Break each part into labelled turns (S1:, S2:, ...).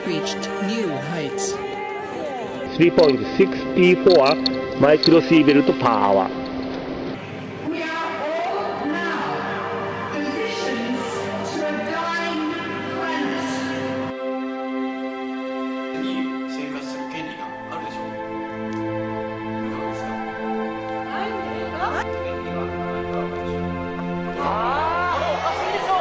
S1: reached new heights.
S2: 3.64 microsievert per hour.
S3: We are all now physicians to a dying planet.
S4: に生活する権利があるでしょう。いかがですか。権利があるかないかは私は。おかしいでしょ。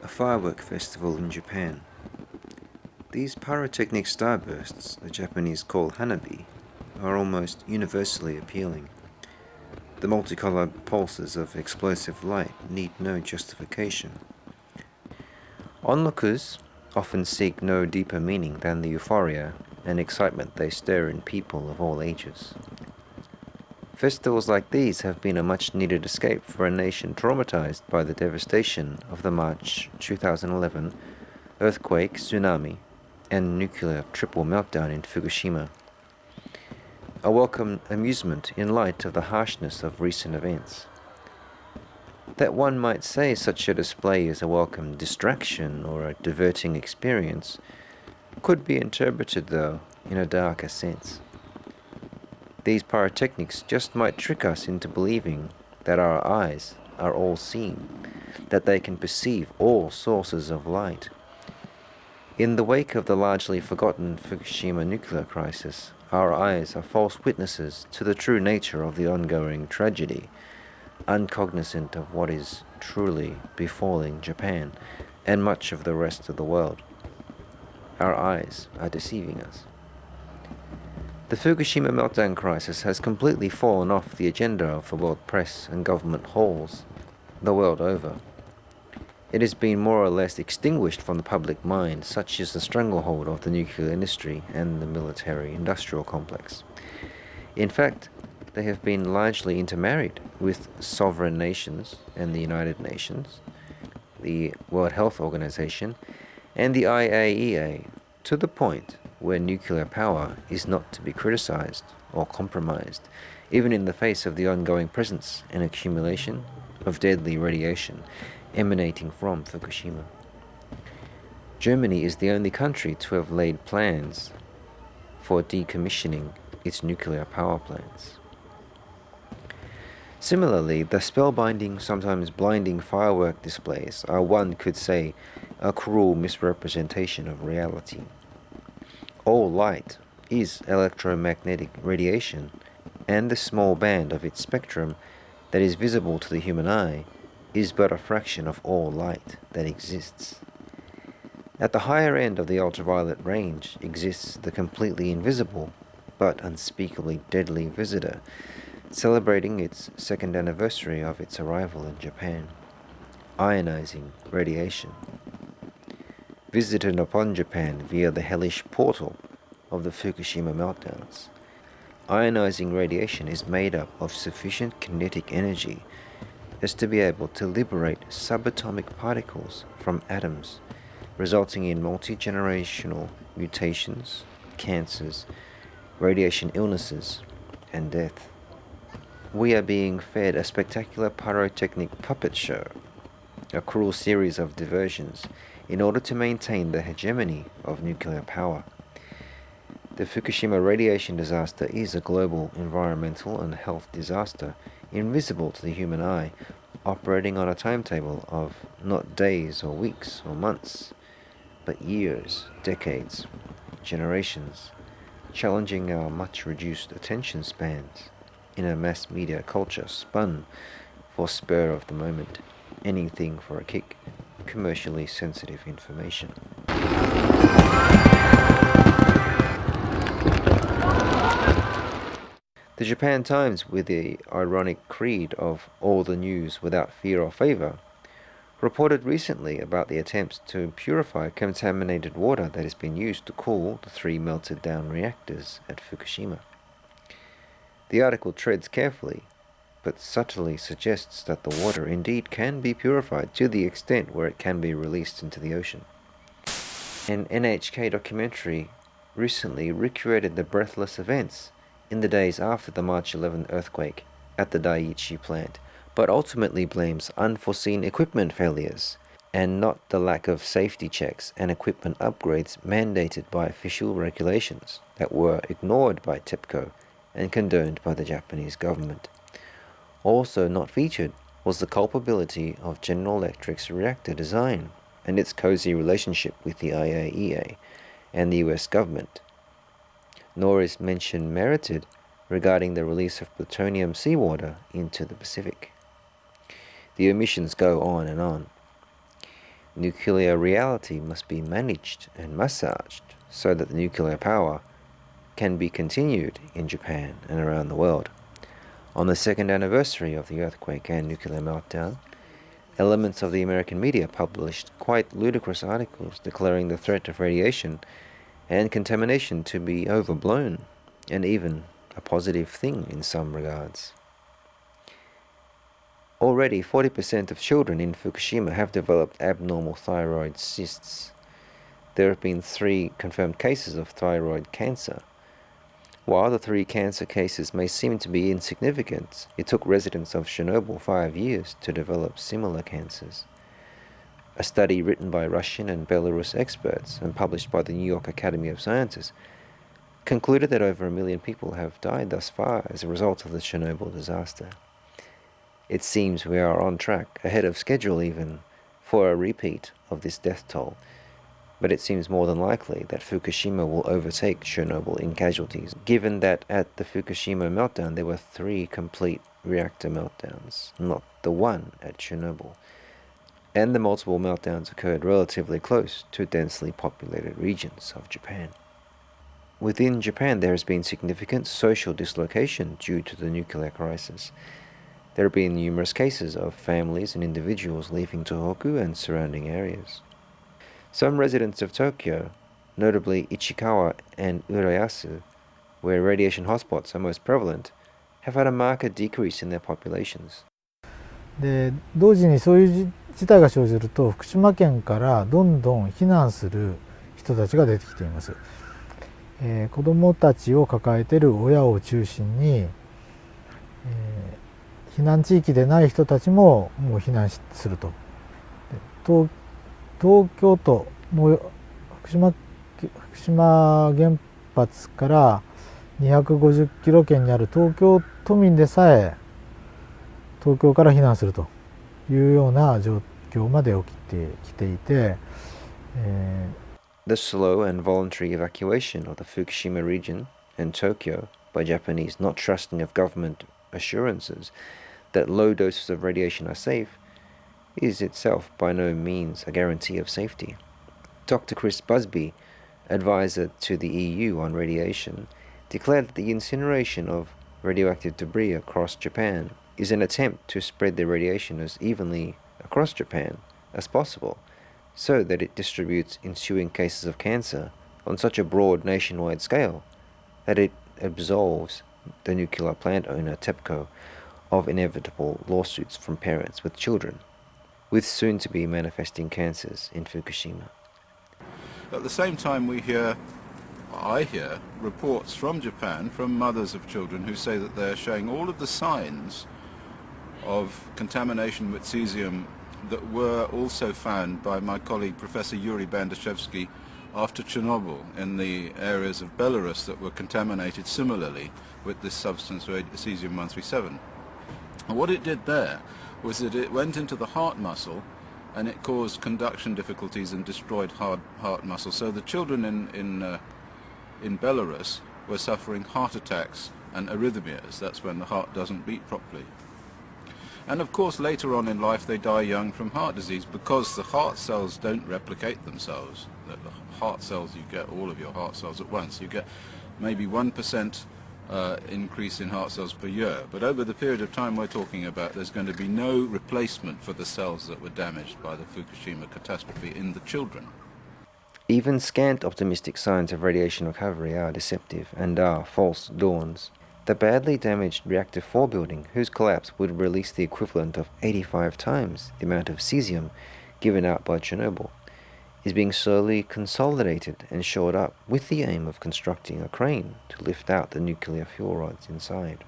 S5: A firework festival in Japan. These pyrotechnic starbursts, the Japanese call hanabi, are almost universally appealing. The multicolored pulses of explosive light need no justification. Onlookers often seek no deeper meaning than the euphoria and excitement they stir in people of all ages. Festivals like these have been a much-needed escape for a nation traumatized by the devastation of the March 2011 earthquake, tsunami, and nuclear triple meltdown in Fukushima. A welcome amusement in light of the harshness of recent events. That one might say such a display is a welcome distraction or a diverting experience could be interpreted, though, in a darker sense. These pyrotechnics just might trick us into believing that our eyes are all-seeing, that they can perceive all sources of light. In the wake of the largely forgotten Fukushima nuclear crisis, our eyes are false witnesses to the true nature of the ongoing tragedy, uncognizant of what is truly befalling Japan and much of the rest of the world. Our eyes are deceiving us. The Fukushima meltdown crisis has completely fallen off the agenda of the world press and government halls the world over. It has been more or less extinguished from the public mind, such is the stranglehold of the nuclear industry and the military-industrial complex. In fact, they have been largely intermarried with sovereign nations and the United Nations, the World Health Organization, and the IAEA, to the point where nuclear power is not to be criticized or compromised, even in the face of the ongoing presence and accumulation of deadly radiation emanating from Fukushima. Germany is the only country to have laid plans for decommissioning its nuclear power plants. Similarly, the spellbinding, sometimes blinding firework displays are, one could say, a cruel misrepresentation of reality. All light is electromagnetic radiation, and the small band of its spectrum that is visible to the human eye is but a fraction of all light that exists. At the higher end of the ultraviolet range exists the completely invisible but unspeakably deadly visitor, celebrating its second anniversary of its arrival in Japan, ionizing radiation. Visited upon Japan via the hellish portal of the Fukushima meltdowns. Ionizing radiation is made up of sufficient kinetic energy as to be able to liberate subatomic particles from atoms, resulting in multi-generational mutations, cancers, radiation illnesses, and death. We are being fed a spectacular pyrotechnic puppet show, a cruel series of diversions, in order to maintain the hegemony of nuclear power. The Fukushima radiation disaster is a global environmental and health disaster, invisible to the human eye, operating on a timetable of not days or weeks or months, but years, decades, generations, challenging our much reduced attention spans in a mass media culture spun for spur of the moment, anything for a kick, commercially sensitive information. The Japan Times, with the ironic creed of all the news without fear or favor, reported recently about the attempts to purify contaminated water that has been used to cool the 3 melted down reactors at Fukushima. The article treads carefully, but subtly suggests that the water indeed can be purified to the extent where it can be released into the ocean. An NHK documentary recently recreated the breathless events in the days after the March 11 earthquake at the Daiichi plant, but ultimately blames unforeseen equipment failures and not the lack of safety checks and equipment upgrades mandated by official regulations that were ignored by TEPCO and condoned by the Japanese government. Also not featured was the culpability of General Electric's reactor design and its cozy relationship with the IAEA and the US government. Nor is mention merited regarding the release of plutonium seawater into the Pacific. The omissions go on and on. Nuclear reality must be managed and massaged so that the nuclear power can be continued in Japan and around the world. On the second anniversary of the earthquake and nuclear meltdown, elements of the American media published quite ludicrous articles declaring the threat of radiation and contamination to be overblown, and even a positive thing in some regards. Already 40% of children in Fukushima have developed abnormal thyroid cysts. There have been 3 confirmed cases of thyroid cancer. While the 3 cancer cases may seem to be insignificant, it took residents of Chernobyl 5 years to develop similar cancers. A study written by Russian and Belarus experts and published by the New York Academy of Sciences concluded that over 1 million people have died thus far as a result of the Chernobyl disaster. It seems we are on track, ahead of schedule even, for a repeat of this death toll, but it seems more than likely that Fukushima will overtake Chernobyl in casualties, given that at the Fukushima meltdown there were 3 complete reactor meltdowns, not the one at Chernobyl, and the multiple meltdowns occurred relatively close to densely populated regions of Japan. Within Japan there has been significant social dislocation due to the nuclear crisis. There have been numerous cases of families and individuals leaving Tohoku and surrounding areas. Some residents of Tokyo, notably Ichikawa and Urayasu, where radiation hotspots are most prevalent, have had a marked decrease in their populations.
S6: で同時にそういう事態が生じると福島県からどんどん避難する人たちが出てきています。子どもたちを抱えている親を中心に、避難地域でない人たちももう避難すると。東京都も福島原発から250キロ圏にある東京都民でさえ東京から避難するというような状況まで起きてきていて、
S5: The slow and voluntary evacuation of the Fukushima region and Tokyo by Japanese not trusting of government assurances that low doses of radiation are safe is itself by no means a guarantee of safety. Dr. Chris Busby, advisor to the EU on radiation, declared that the incineration of radioactive debris across Japan is an attempt to spread the radiation as evenly across Japan as possible, so that it distributes ensuing cases of cancer on such a broad nationwide scale that it absolves the nuclear plant owner TEPCO of inevitable lawsuits from parents with children, with soon-to-be manifesting cancers in Fukushima.
S7: At the same time, I hear reports from Japan, from mothers of children, who say that they're showing all of the signs of contamination with cesium that were also found by my colleague Professor Yuri Bandashevsky after Chernobyl in the areas of Belarus that were contaminated similarly with this substance, cesium-137. And what it did there was that it went into the heart muscle and it caused conduction difficulties and destroyed heart muscle. So the children in Belarus were suffering heart attacks and arrhythmias. That's when the heart doesn't beat properly. And of course later on in life they die young from heart disease because the heart cells don't replicate themselves. The heart cells, you get all of your heart cells at once. You get maybe 1% increase in heart cells per year. But over the period of time we're talking about, there's going to be no replacement for the cells that were damaged by the Fukushima catastrophe in the children.
S5: Even scant optimistic signs of radiation recovery are deceptive and are false dawns. The badly damaged Reactor 4 building, whose collapse would release the equivalent of 85 times the amount of cesium given out by Chernobyl, is being slowly consolidated and shored up with the aim of constructing a crane to lift out the nuclear fuel rods inside.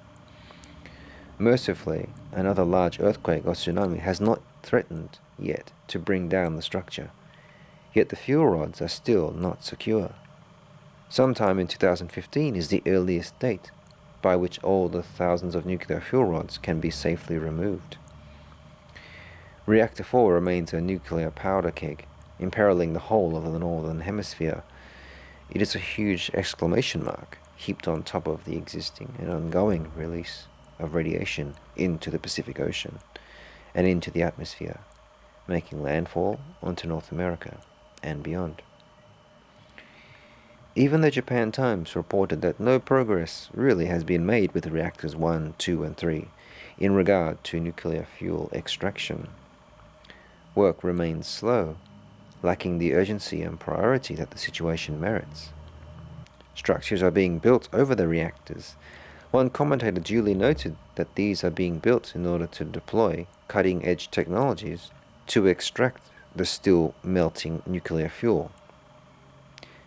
S5: Mercifully, another large earthquake or tsunami has not threatened yet to bring down the structure, yet the fuel rods are still not secure. Sometime in 2015 is the earliest date by which all the thousands of nuclear fuel rods can be safely removed. Reactor 4 remains a nuclear powder keg, imperiling the whole of the northern hemisphere. It is a huge exclamation mark heaped on top of the existing and ongoing release of radiation into the Pacific Ocean and into the atmosphere, making landfall onto North America and beyond. Even the Japan Times reported that no progress really has been made with reactors 1, 2 and 3 in regard to nuclear fuel extraction. Work remains slow, lacking the urgency and priority that the situation merits. Structures are being built over the reactors. One commentator duly noted that these are being built in order to deploy cutting-edge technologies to extract the still melting nuclear fuel.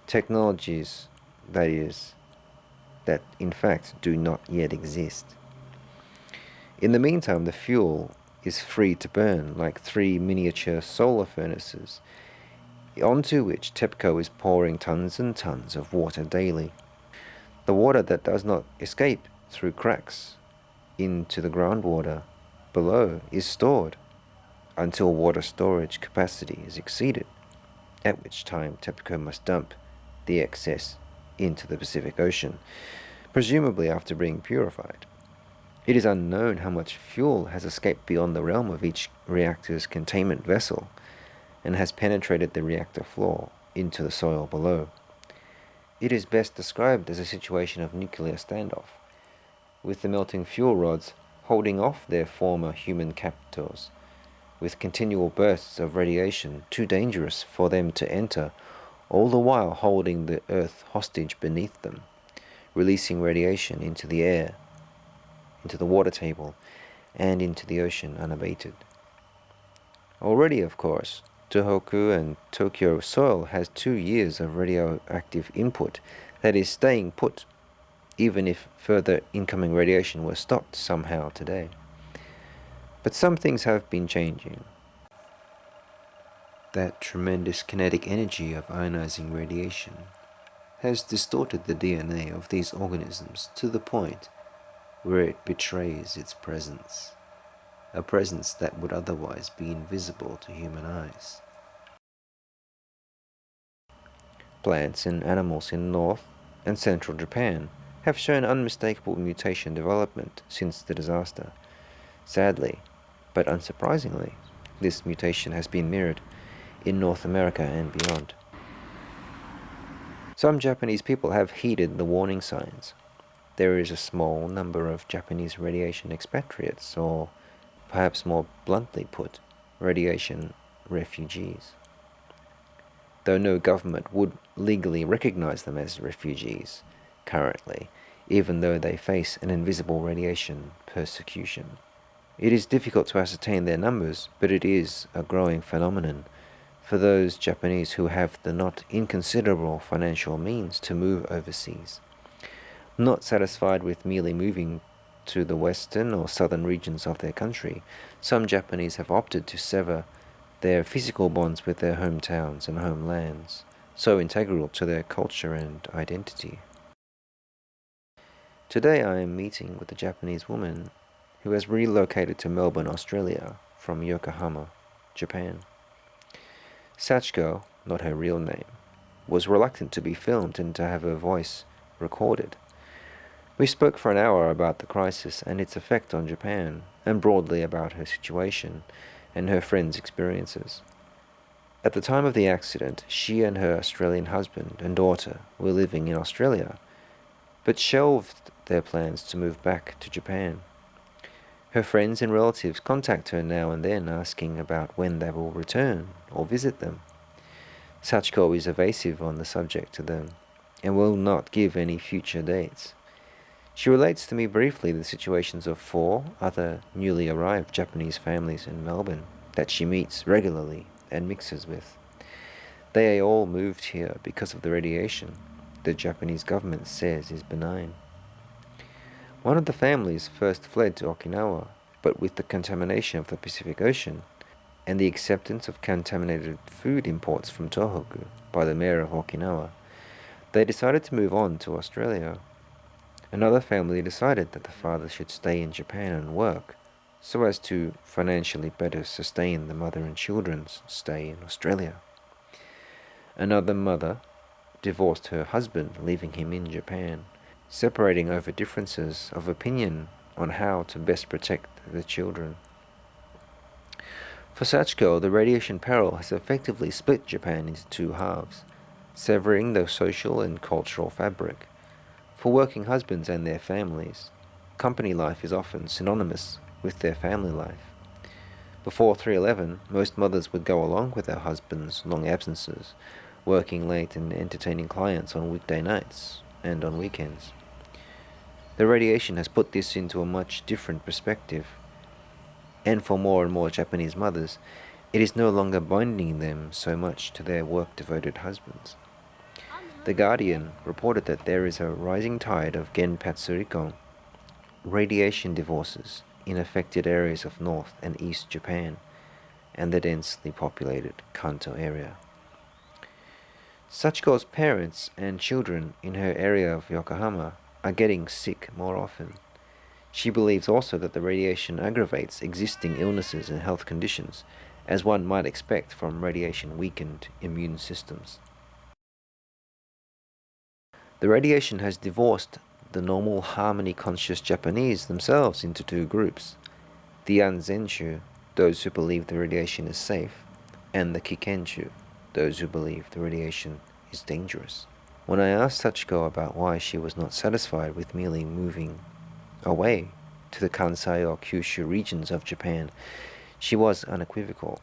S5: Technologies, that in fact do not yet exist. In the meantime, the fuel is free to burn like 3 miniature solar furnaces, onto which TEPCO is pouring tons and tons of water daily. The water that does not escape through cracks into the groundwater below is stored until water storage capacity is exceeded, at which time TEPCO must dump the excess into the Pacific Ocean, presumably after being purified. It is unknown how much fuel has escaped beyond the realm of each reactor's containment vessel and has penetrated the reactor floor into the soil below. It is best described as a situation of nuclear standoff, with the melting fuel rods holding off their former human captors, with continual bursts of radiation too dangerous for them to enter, all the while holding the Earth hostage beneath them, releasing radiation into the air, into the water table, and into the ocean unabated. Already, of course, Tohoku and Tokyo soil has 2 years of radioactive input that is staying put, even if further incoming radiation were stopped somehow today. But some things have been changing. That tremendous kinetic energy of ionizing radiation has distorted the DNA of these organisms to the point where it betrays its presence, a presence that would otherwise be invisible to human eyes. Plants and animals in North and Central Japan have shown unmistakable mutation development since the disaster. Sadly, but unsurprisingly, this mutation has been mirrored in North America and beyond. Some Japanese people have heeded the warning signs. There is a small number of Japanese radiation expatriates, or perhaps more bluntly put, radiation refugees. though no government would legally recognize them as refugees currently, even though they face an invisible radiation persecution. It is difficult to ascertain their numbers, but it is a growing phenomenon for those Japanese who have the not inconsiderable financial means to move overseas. Not satisfied with merely moving to the western or southern regions of their country, some Japanese have opted to sever their physical bonds with their hometowns and homelands, so integral to their culture and identity. Today I am meeting with a Japanese woman who has relocated to Melbourne, Australia from Yokohama, Japan. Sachiko, not her real name, was reluctant to be filmed and to have her voice recorded. We spoke for an hour about the crisis and its effect on Japan, and broadly about her situation and her friends' experiences. At the time of the accident, she and her Australian husband and daughter were living in Australia, but shelved their plans to move back to Japan. Her friends and relatives contact her now and then asking about when they will return or visit them. Sachiko is evasive on the subject to them and will not give any future dates. She relates to me briefly the situations of 4 other newly arrived Japanese families in Melbourne that she meets regularly and mixes with. They all moved here because of the radiation the Japanese government says is benign. One of the families first fled to Okinawa, but with the contamination of the Pacific Ocean and the acceptance of contaminated food imports from Tohoku by the mayor of Okinawa, they decided to move on to Australia. Another family decided that the father should stay in Japan and work, so as to financially better sustain the mother and children's stay in Australia. Another mother divorced her husband, leaving him in Japan, separating over differences of opinion on how to best protect the children. For Sachiko, the radiation peril has effectively split Japan into 2 halves, severing the social and cultural fabric. For working husbands and their families, company life is often synonymous with their family life. Before 3/11, most mothers would go along with their husbands' long absences, working late and entertaining clients on weekday nights and on weekends. The radiation has put this into a much different perspective, and for more and more Japanese mothers, it is no longer binding them so much to their work-devoted husbands. The Guardian reported that there is a rising tide of genpatsurikon, radiation divorces, in affected areas of North and East Japan and the densely populated Kanto area. Sachiko's parents and children in her area of Yokohama are getting sick more often. She believes also that the radiation aggravates existing illnesses and health conditions, as one might expect from radiation-weakened immune systems. The radiation has divorced the normal harmony-conscious Japanese themselves into 2 groups: the Anzenshu, those who believe the radiation is safe, and the Kikenshu, those who believe the radiation is dangerous. When I asked Sachiko about why she was not satisfied with merely moving away to the Kansai or Kyushu regions of Japan, she was unequivocal.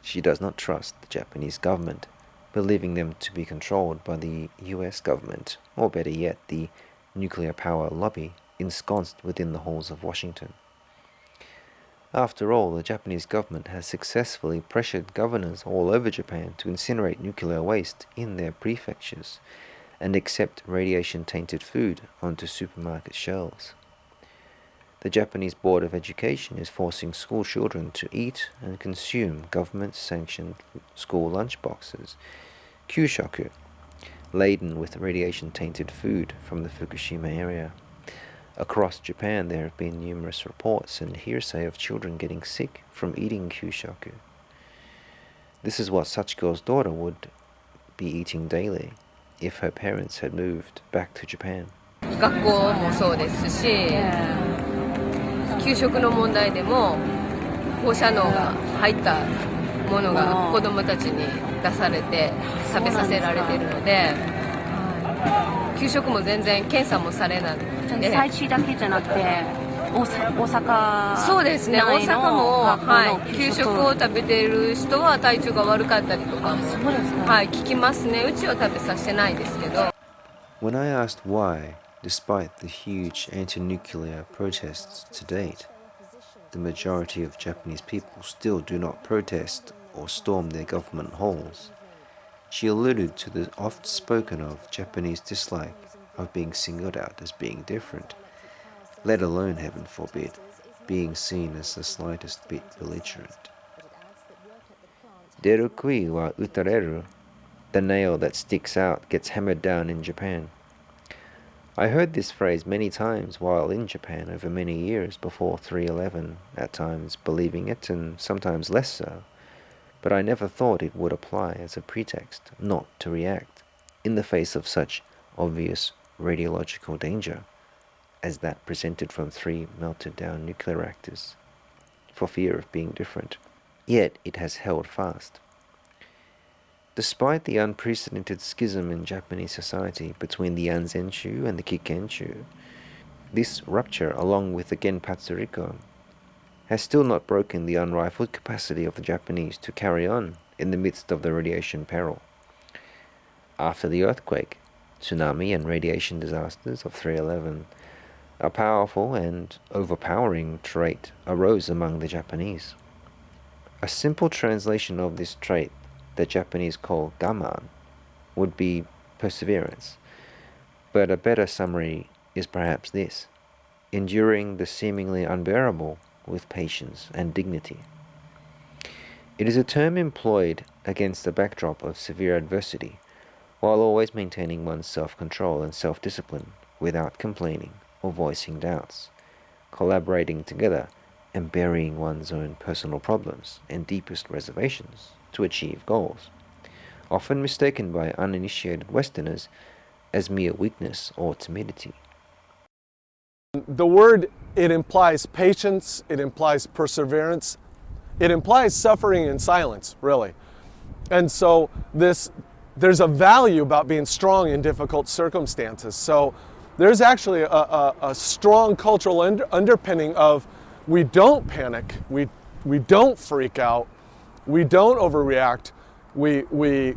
S5: She does not trust the Japanese government, believing them to be controlled by the US government, or better yet, the nuclear power lobby ensconced within the halls of Washington. After all, the Japanese government has successfully pressured governors all over Japan to incinerate nuclear waste in their prefectures and accept radiation-tainted food onto supermarket shelves. The Japanese Board of Education is forcing school children to eat and consume government-sanctioned school lunchboxes, kyushoku, laden with radiation-tainted food from the Fukushima area. Across Japan, there have been numerous reports and hearsay of children getting sick from eating kyushoku. This is what Sachiko's daughter would be eating daily if her parents had moved back to Japan.
S8: 学校もそうですし、給食の問題でも放射能が入ったものが子どもたちに出されて食べさせられているので、給食も全然検査もされないので、
S9: 採取だけじゃなくて大阪
S8: そうですね、大
S9: 内の
S8: 阪も、
S9: 学校の
S8: はい、給食を食べている人は体調が悪かったりとかも、
S9: そうですか。
S8: はい、聞きますね。うちは食べさせてないですけど。
S5: When I asked why, despite the huge anti-nuclear protests to date, the majority of Japanese people still do not protest or storm their government halls, she alluded to the oft spoken of Japanese dislike of being singled out as being different, let alone, heaven forbid, being seen as the slightest bit belligerent. Deru kui wa utareru, the nail that sticks out gets hammered down in Japan. I heard this phrase many times while in Japan over many years before 3/11, at times believing it and sometimes less so, but I never thought it would apply as a pretext not to react in the face of such obvious radiological danger as that presented from 3 melted down nuclear reactors, for fear of being different. Yet it has held fast. Despite the unprecedented schism in Japanese society between the Anzenshu and the Kikenshu, this rupture, along with the Genpatsuriko, has still not broken the unrivaled capacity of the Japanese to carry on in the midst of the radiation peril. After the earthquake, tsunami and radiation disasters of 3/11, a powerful and overpowering trait arose among the Japanese. A simple translation of this trait that Japanese call gaman would be perseverance, but a better summary is perhaps this: enduring the seemingly unbearable with patience and dignity. It is a term employed against the backdrop of severe adversity, while always maintaining one's self-control and self-discipline without complaining or voicing doubts, collaborating together and burying one's own personal problems and deepest reservations to achieve goals, often mistaken by uninitiated Westerners as mere weakness or timidity.
S10: The word, it implies patience, it implies perseverance, it implies suffering in silence, really. And so there's a value about being strong in difficult circumstances. So there's actually a strong cultural underpinning of we don't panic, we don't freak out, we don't overreact, we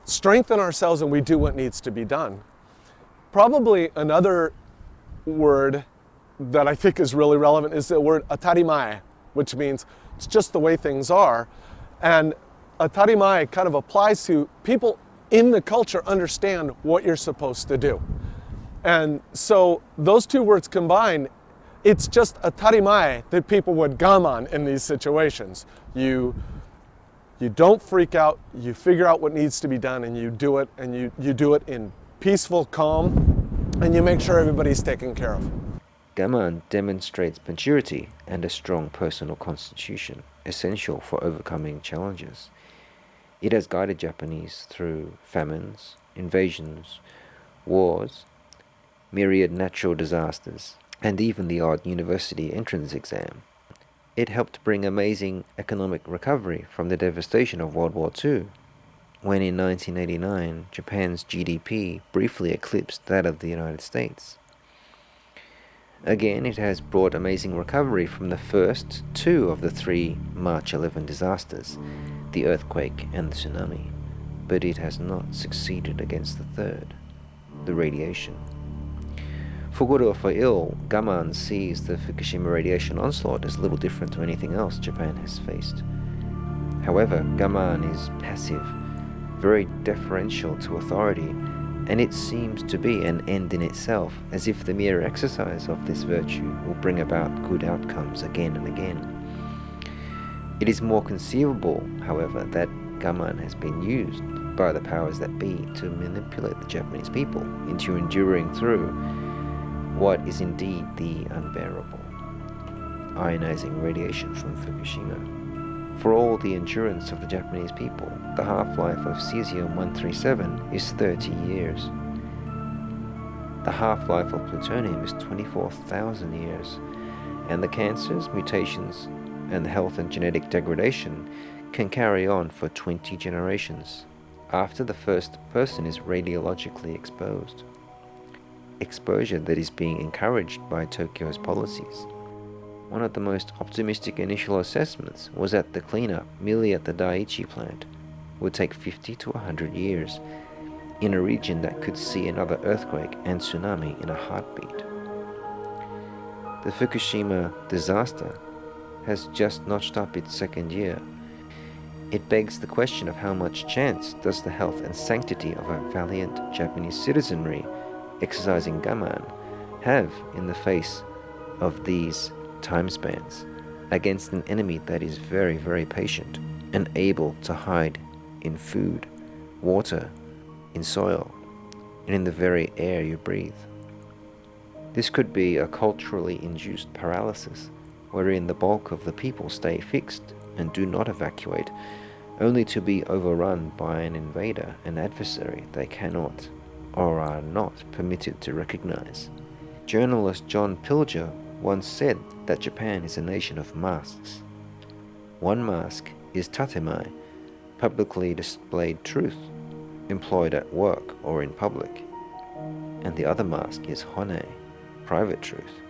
S10: strengthen ourselves and we do what needs to be done. Probably another word that I think is really relevant is the word atarimae, which means it's just the way things are. And atarimae kind of applies to people in the culture understand what you're supposed to do. And so those two words combined, it's just atarimae that people would gaman in these situations. You don't freak out, you figure out what needs to be done and you do it, and you do it in peaceful calm, and you make sure everybody's taken care of.
S5: Gaman demonstrates maturity and a strong personal constitution, essential for overcoming challenges. It has guided Japanese through famines, invasions, wars, myriad natural disasters, and even the odd university entrance exam. It helped bring amazing economic recovery from the devastation of World War II, when in 1989 Japan's GDP briefly eclipsed that of the United States. Again, it has brought amazing recovery from the first 2 of the 3 March 11 disasters, the earthquake and the tsunami, but it has not succeeded against the third, the radiation. For good or for ill, gaman sees the Fukushima radiation onslaught as little different to anything else Japan has faced. However, gaman is passive, very deferential to authority, and it seems to be an end in itself, as if the mere exercise of this virtue will bring about good outcomes again and again. It is more conceivable, however, that gaman has been used by the powers that be to manipulate the Japanese people into enduring through what is indeed the unbearable, ionizing radiation from Fukushima. For all the endurance of the Japanese people, the half-life of cesium-137 is 30 years. The half-life of plutonium is 24,000 years, and the cancers, mutations, and the health and genetic degradation can carry on for 20 generations after the first person is radiologically exposed. Exposure that is being encouraged by Tokyo's policies. One of the most optimistic initial assessments was that the cleanup, merely at the Daiichi plant, would take 50 to 100 years in a region that could see another earthquake and tsunami in a heartbeat. The Fukushima disaster has just notched up its second year. It begs the question of how much chance does the health and sanctity of a valiant Japanese citizenry exercising gaman have in the face of these time spans against an enemy that is very, very patient and able to hide in food, water, in soil, and in the very air you breathe. This could be a culturally induced paralysis, wherein the bulk of the people stay fixed and do not evacuate, only to be overrun by an invader, an adversary they cannot or are not permitted to recognize. Journalist John Pilger once said that Japan is a nation of masks. One mask is tatemae, publicly displayed truth, employed at work or in public, and the other mask is hone, private truth,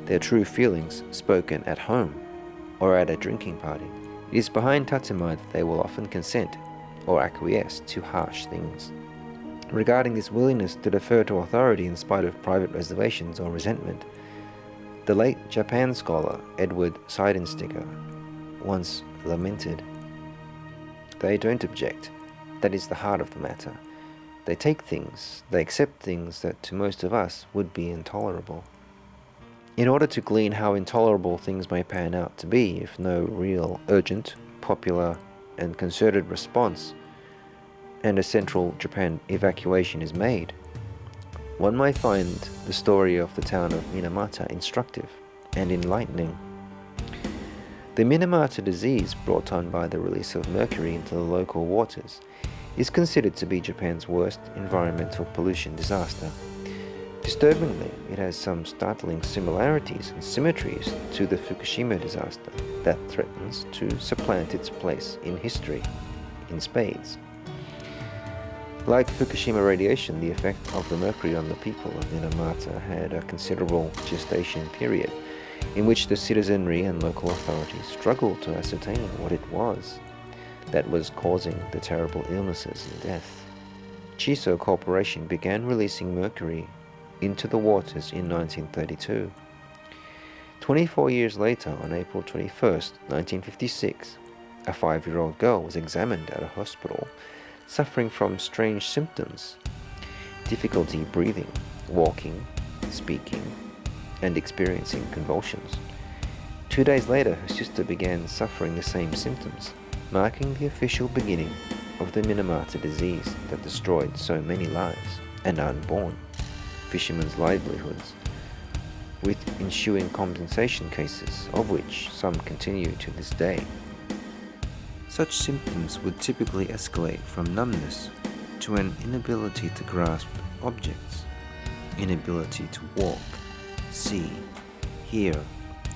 S5: their true feelings spoken at home or at a drinking party. It is behind tatemae that they will often consent or acquiesce to harsh things. Regarding this willingness to defer to authority in spite of private reservations or resentment, the late Japan scholar Edward Seidensticker once lamented, "They don't object. That is the heart of the matter. They take things, they accept things that to most of us would be intolerable." In order to glean how intolerable things may pan out to be if no real, urgent, popular, and concerted response and a central Japan evacuation is made, one might find the story of the town of Minamata instructive and enlightening. The Minamata disease, brought on by the release of mercury into the local waters, is considered to be Japan's worst environmental pollution disaster. Disturbingly, it has some startling similarities and symmetries to the Fukushima disaster that threatens to supplant its place in history in spades. Like Fukushima radiation, the effect of the mercury on the people of Minamata had a considerable gestation period in which the citizenry and local authorities struggled to ascertain what it was that was causing the terrible illnesses and death. Chiso Corporation began releasing mercury into the waters in 1932. 24 years later, on April 21st, 1956, a 5-year-old girl was examined at a hospital suffering from strange symptoms: difficulty breathing, walking, speaking, and experiencing convulsions. 2 days later, her sister began suffering the same symptoms, marking the official beginning of the Minamata disease that destroyed so many lives and unborn fishermen's livelihoods, with ensuing compensation cases, of which some continue to this day. Such symptoms would typically escalate from numbness to an inability to grasp objects, inability to walk, see, hear,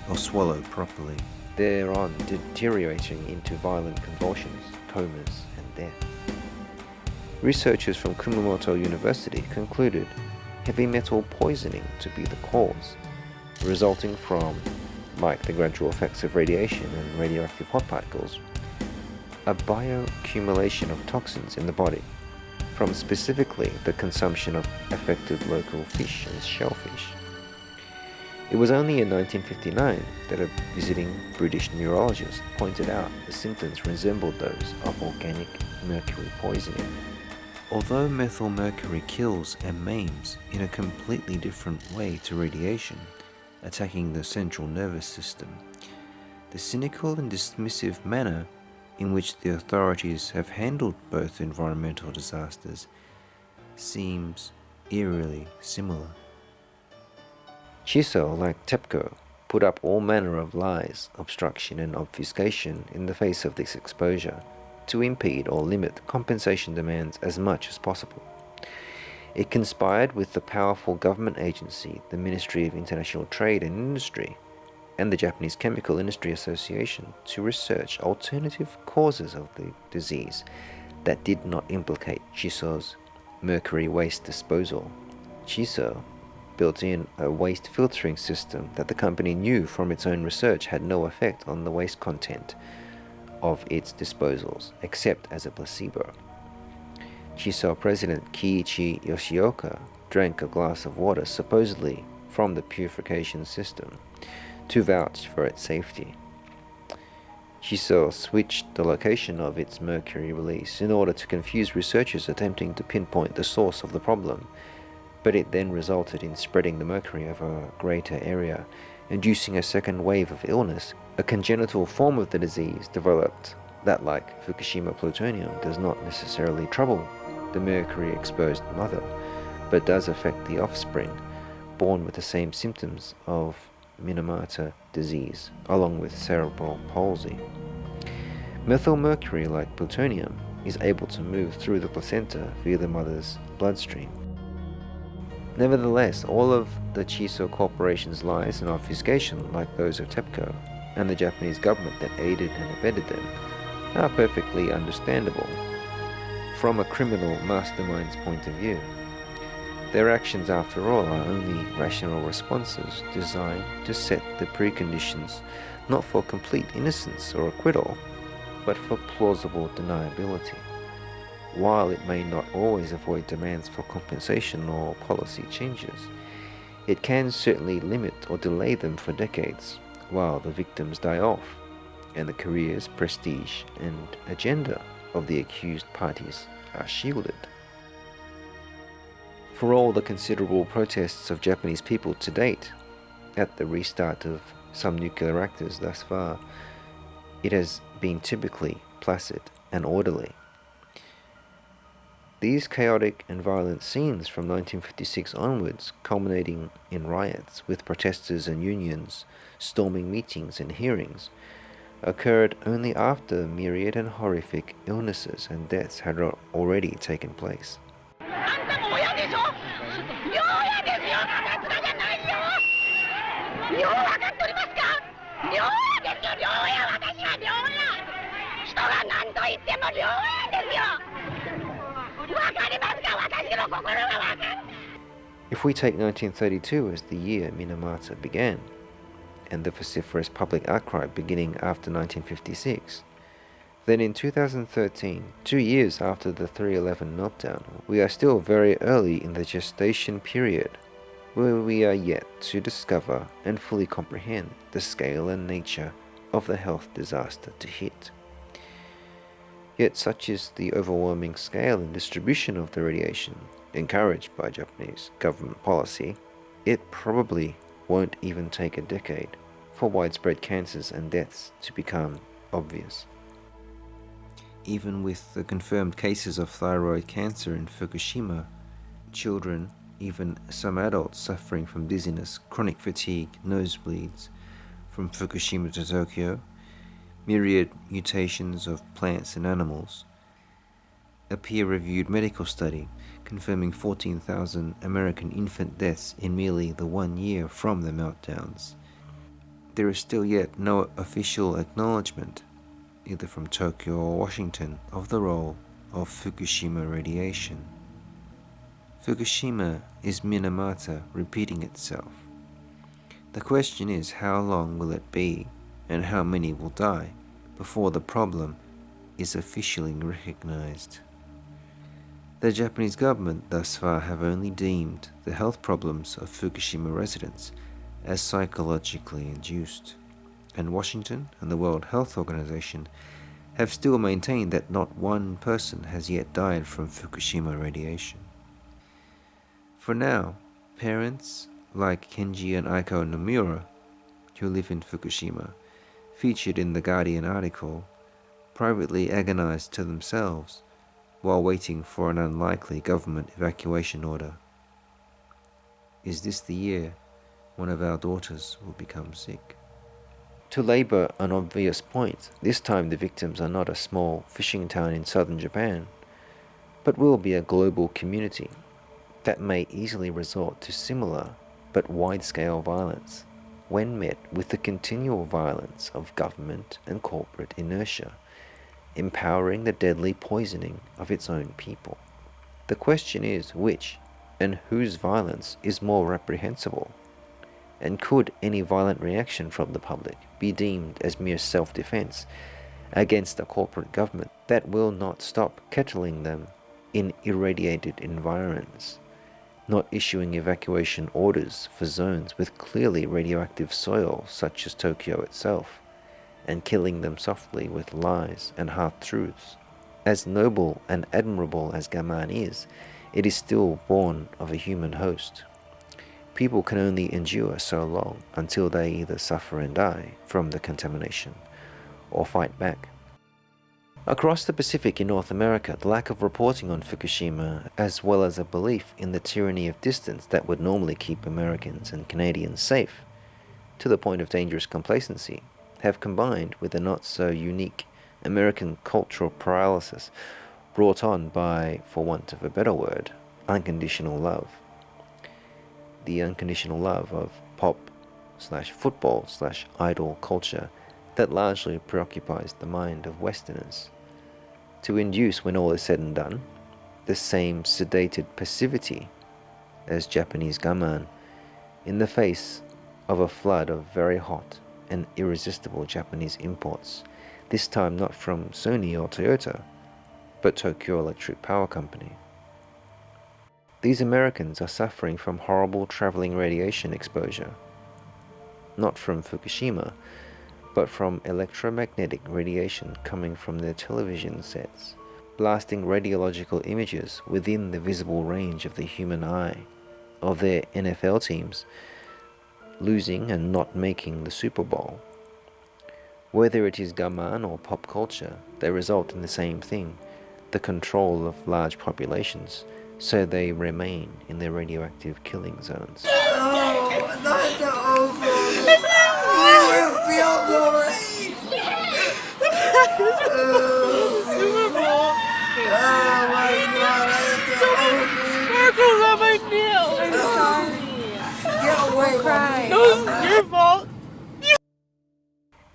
S5: or swallow properly, thereon deteriorating into violent convulsions, comas, and death. Researchers from Kumamoto University concluded heavy metal poisoning to be the cause, resulting from, like the gradual effects of radiation and radioactive hot particles, a bioaccumulation of toxins in the body, from specifically the consumption of affected local fish and shellfish. It was only in 1959 that a visiting British neurologist pointed out the symptoms resembled those of organic mercury poisoning. Although methylmercury kills and maims in a completely different way to radiation, attacking the central nervous system, the cynical and dismissive manner in which the authorities have handled both environmental disasters seems eerily similar. Chiso, like TEPCO, put up all manner of lies, obstruction, and obfuscation in the face of this exposure to impede or limit compensation demands as much as possible. It conspired with the powerful government agency, the Ministry of International Trade and Industry, and the Japanese Chemical Industry Association to research alternative causes of the disease that did not implicate Chiso's mercury waste disposal. Chiso built in a waste filtering system that the company knew from its own research had no effect on the waste content of its disposals, except as a placebo. Chiso President Kiichi Yoshioka drank a glass of water supposedly from the purification system to vouch for its safety. Chiso switched the location of its mercury release in order to confuse researchers attempting to pinpoint the source of the problem, but it then resulted in spreading the mercury over a greater area, inducing a second wave of illness. A congenital form of the disease developed that, like Fukushima plutonium, does not necessarily trouble the mercury-exposed mother, but does affect the offspring, born with the same symptoms of Minamata disease, along with cerebral palsy. Methylmercury, like plutonium, is able to move through the placenta via the mother's bloodstream. Nevertheless, all of the Chiso Corporation's lies and obfuscation, like those of TEPCO and the Japanese government that aided and abetted them, are perfectly understandable from a criminal mastermind's point of view. Their actions, after all, are only rational responses designed to set the preconditions not for complete innocence or acquittal, but for plausible deniability. While it may not always avoid demands for compensation or policy changes, it can certainly limit or delay them for decades while the victims die off and the careers, prestige, and agenda of the accused parties are shielded. For all the considerable protests of Japanese people to date at the restart of some nuclear reactors thus far, it has been typically placid and orderly. These chaotic and violent scenes from 1956 onwards, culminating in riots with protesters and unions storming meetings and hearings, occurred only after myriad and horrific illnesses and deaths had already taken place. If we take 1932 as the year Minamata began, and the vociferous public outcry beginning after 1956, then in 2013, 2 years after the 3/11 meltdown, we are still very early in the gestation period, where we are yet to discover and fully comprehend the scale and nature of the health disaster to hit. Yet such is the overwhelming scale and distribution of the radiation encouraged by Japanese government policy, it probably won't even take a decade for widespread cancers and deaths to become obvious. Even with the confirmed cases of thyroid cancer in Fukushima, children, even some adults suffering from dizziness, chronic fatigue, nosebleeds from Fukushima to Tokyo, myriad mutations of plants and animals, a peer-reviewed medical study confirming 14,000 American infant deaths in merely the 1 year from the meltdowns. There is still yet no official acknowledgement, either from Tokyo or Washington, of the role of Fukushima radiation. Fukushima is Minamata repeating itself. The question is, how long will it be, and how many will die before the problem is officially recognized? The Japanese government thus far have only deemed the health problems of Fukushima residents as psychologically induced, and Washington and the World Health Organization have still maintained that not one person has yet died from Fukushima radiation. For now, parents like Kenji and Aiko Nomura, who live in Fukushima, featured in the Guardian article, privately agonized to themselves while waiting for an unlikely government evacuation order. Is this the year one of our daughters will become sick? To labor an obvious point, this time the victims are not a small fishing town in southern Japan, but will be a global community that may easily resort to similar but wide-scale violence when met with the continual violence of government and corporate inertia, empowering the deadly poisoning of its own people. The question is which and whose violence is more reprehensible? And could any violent reaction from the public be deemed as mere self-defense against a corporate government that will not stop kettling them in irradiated environments, not issuing evacuation orders for zones with clearly radioactive soil such as Tokyo itself, and killing them softly with lies and half-truths? As noble and admirable as Gaman is, it is still born of a human host. People can only endure so long until they either suffer and die from the contamination or fight back. Across the Pacific in North America, the lack of reporting on Fukushima, as well as a belief in the tyranny of distance that would normally keep Americans and Canadians safe, to the point of dangerous complacency, have combined with the not-so-unique American cultural paralysis brought on by, for want of a better word, unconditional love. The unconditional love of pop/football/idol culture that largely preoccupies the mind of Westerners, to induce, when all is said and done, the same sedated passivity as Japanese gaman in the face of a flood of very hot and irresistible Japanese imports, this time not from Sony or Toyota, but Tokyo Electric Power Company. These Americans are suffering from horrible traveling radiation exposure, not from Fukushima, but from electromagnetic radiation coming from their television sets, blasting radiological images within the visible range of the human eye of their NFL teams losing and not making the Super Bowl. Whether it is gaman or pop culture, they result in the same thing, the control of large populations, so they remain in their radioactive killing zones.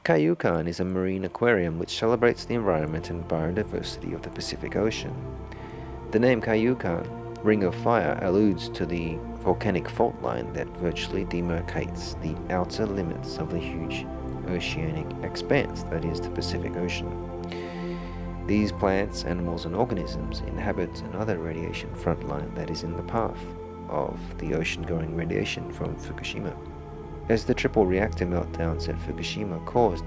S5: Kayukan is a marine aquarium which celebrates the environment and biodiversity of the Pacific Ocean. The name Kayukan, Ring of Fire, alludes to the volcanic fault line that virtually demarcates the outer limits of the huge oceanic expanse that is the Pacific Ocean. These plants, animals, and organisms inhabit another radiation front line that is in the path of the ocean-going radiation from Fukushima. As the triple reactor meltdowns at Fukushima caused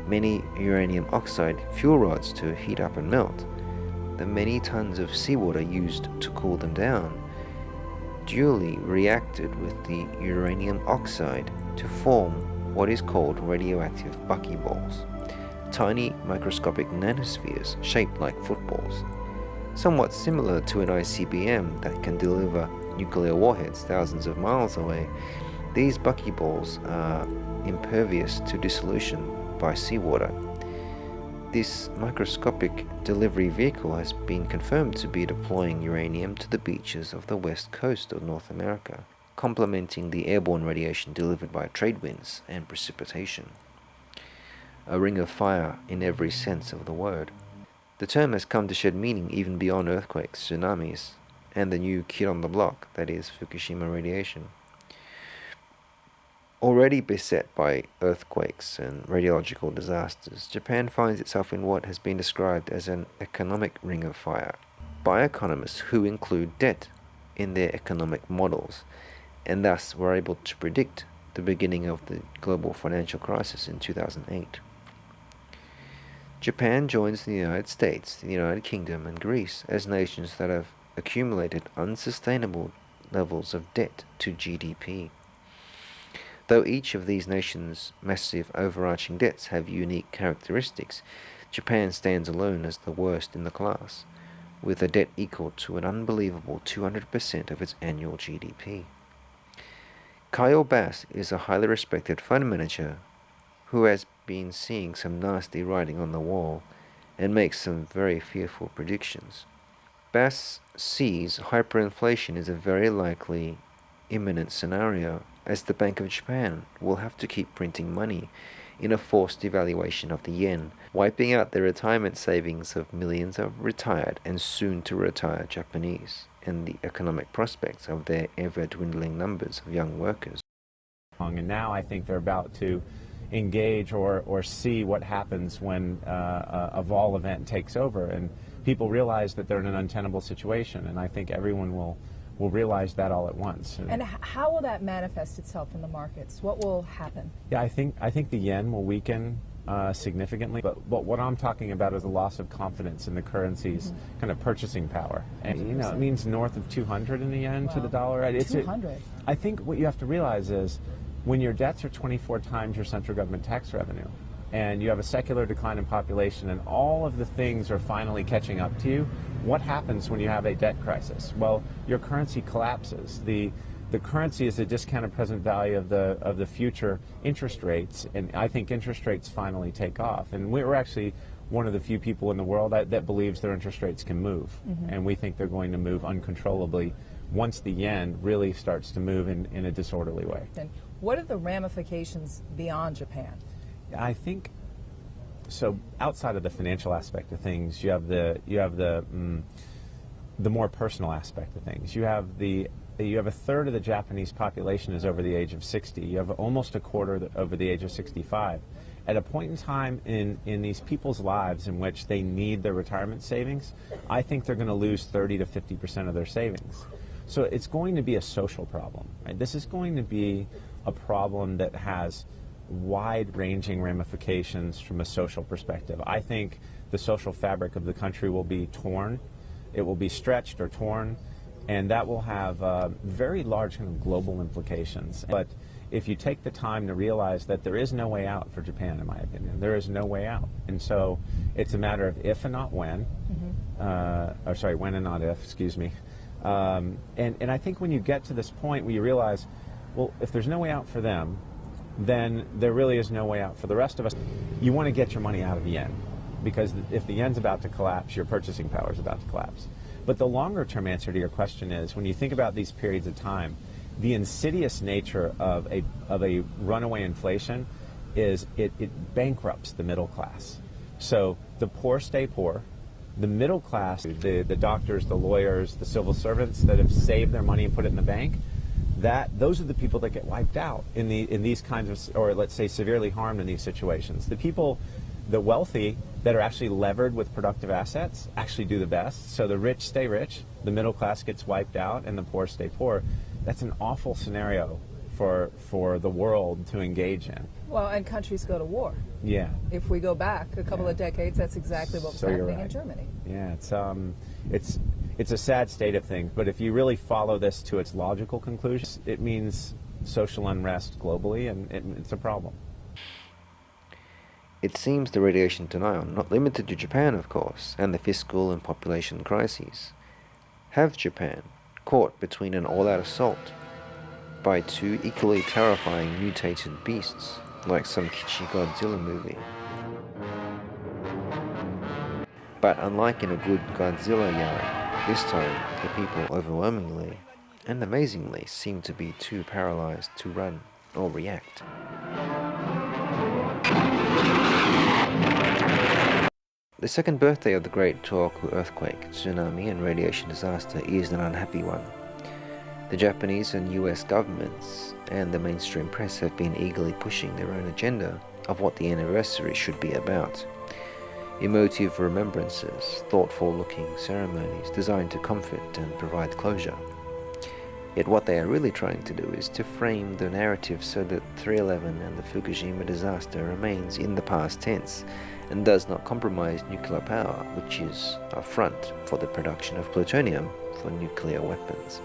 S5: many uranium oxide fuel rods to heat up and melt, the many tons of seawater used to cool them down duly reacted with the uranium oxide to form what is called radioactive buckyballs, tiny microscopic nanospheres shaped like footballs, somewhat similar to an ICBM that can deliver nuclear warheads thousands of miles away. These buckyballs are impervious to dissolution by seawater. This microscopic delivery vehicle has been confirmed to be deploying uranium to the beaches of the west coast of North America, complementing the airborne radiation delivered by trade winds and precipitation. A ring of fire in every sense of the word. The term has come to shed meaning even beyond earthquakes, tsunamis, and the new kid on the block, that is Fukushima radiation. Already beset by earthquakes and radiological disasters, Japan finds itself in what has been described as an economic ring of fire by economists who include debt in their economic models, and thus were able to predict the beginning of the global financial crisis in 2008. Japan joins the United States, the United Kingdom, and Greece as nations that have accumulated unsustainable levels of debt to GDP. Though each of these nations' massive overarching debts have unique characteristics, Japan stands alone as the worst in the class, with a debt equal to an unbelievable 200% of its annual GDP. Kyle Bass is a highly respected fund manager who has been seeing some nasty writing on the wall and makes some very fearful predictions. Bass sees hyperinflation as a very likely imminent scenario, as the Bank of Japan will have to keep printing money in a forced devaluation of the yen, wiping out the retirement savings of millions of retired and soon-to-retire Japanese, and the economic prospects of their ever-dwindling numbers of young workers.
S9: And now I think they're about to engage or see what happens when a vol event takes over, and people realize that they're in an untenable situation, and I think everyone will realize that all at once.
S11: And how will that manifest itself in the markets? What will happen?
S9: Yeah, I think the yen will weaken significantly, but what I'm talking about is a loss of confidence in the currency's kind of purchasing power. And it means north of 200 in the yen to the dollar.
S11: 200.
S9: I think what you have to realize is when your debts are 24 times your central government tax revenue, and you have a secular decline in population, and all of the things are finally catching up to you, what happens when you have a debt crisis? Well, your currency collapses. The currency is a discounted present value of the future interest rates, and I think interest rates finally take off. And we're actually one of the few people in the world that believes their interest rates can move, and we think they're going to move uncontrollably once the yen really starts to move in a disorderly way.
S11: And what are the ramifications beyond Japan?
S9: I think so. Outside of the financial aspect of things, you have the more personal aspect of things. You have a third of the Japanese population is over the age of 60. You have almost a quarter over the age of 65. At a point in time in these people's lives in which they need their retirement savings, I think they're going to lose 30 to 50% of their savings. So it's going to be a social problem. Right? This is going to be a problem that has wide-ranging ramifications from a social perspective. I think the social fabric of the country will be torn. It will be stretched or torn, and that will have very large kind of global implications. But if you take the time to realize that there is no way out for Japan, in my opinion, there is no way out. And so it's a matter of if and not when, or sorry, when and not if, excuse me. And I think when you get to this point where you realize, well, if there's no way out for them, then there really is no way out for the rest of us. You want to get your money out of the yen, because if the yen's about to collapse, your purchasing power is about to collapse. But the longer term answer to your question is, when you think about these periods of time, the insidious nature of a runaway inflation is it bankrupts the middle class. So the poor stay poor. The middle class, the doctors, the lawyers, the civil servants that have saved their money and put it in the bank, those are the people that get wiped out in these kinds of, or let's say severely harmed in these situations. The people, the wealthy that are actually levered with productive assets, actually do the best. So the rich stay rich, the middle class gets wiped out, and the poor stay poor. That's an awful scenario for the world to engage in.
S11: Well, and countries go to war.
S9: Yeah.
S11: If we go back a couple of decades, that's exactly what was happening in Germany.
S9: Yeah, it's a sad state of things, but if you really follow this to its logical conclusions, it means social unrest globally, and it's a problem.
S5: It seems the radiation denial, not limited to Japan of course, and the fiscal and population crises, have Japan caught between an all-out assault by two equally terrifying mutated beasts, like some kitschy Godzilla movie. But unlike in a good Godzilla yarn, this time the people overwhelmingly and amazingly seem to be too paralyzed to run or react. The second birthday of the great Tohoku earthquake, tsunami and radiation disaster is an unhappy one. The Japanese and US governments and the mainstream press have been eagerly pushing their own agenda of what the anniversary should be about. Emotive remembrances, thoughtful-looking ceremonies designed to comfort and provide closure. Yet what they are really trying to do is to frame the narrative so that 3/11 and the Fukushima disaster remains in the past tense and does not compromise nuclear power, which is a front for the production of plutonium for nuclear weapons.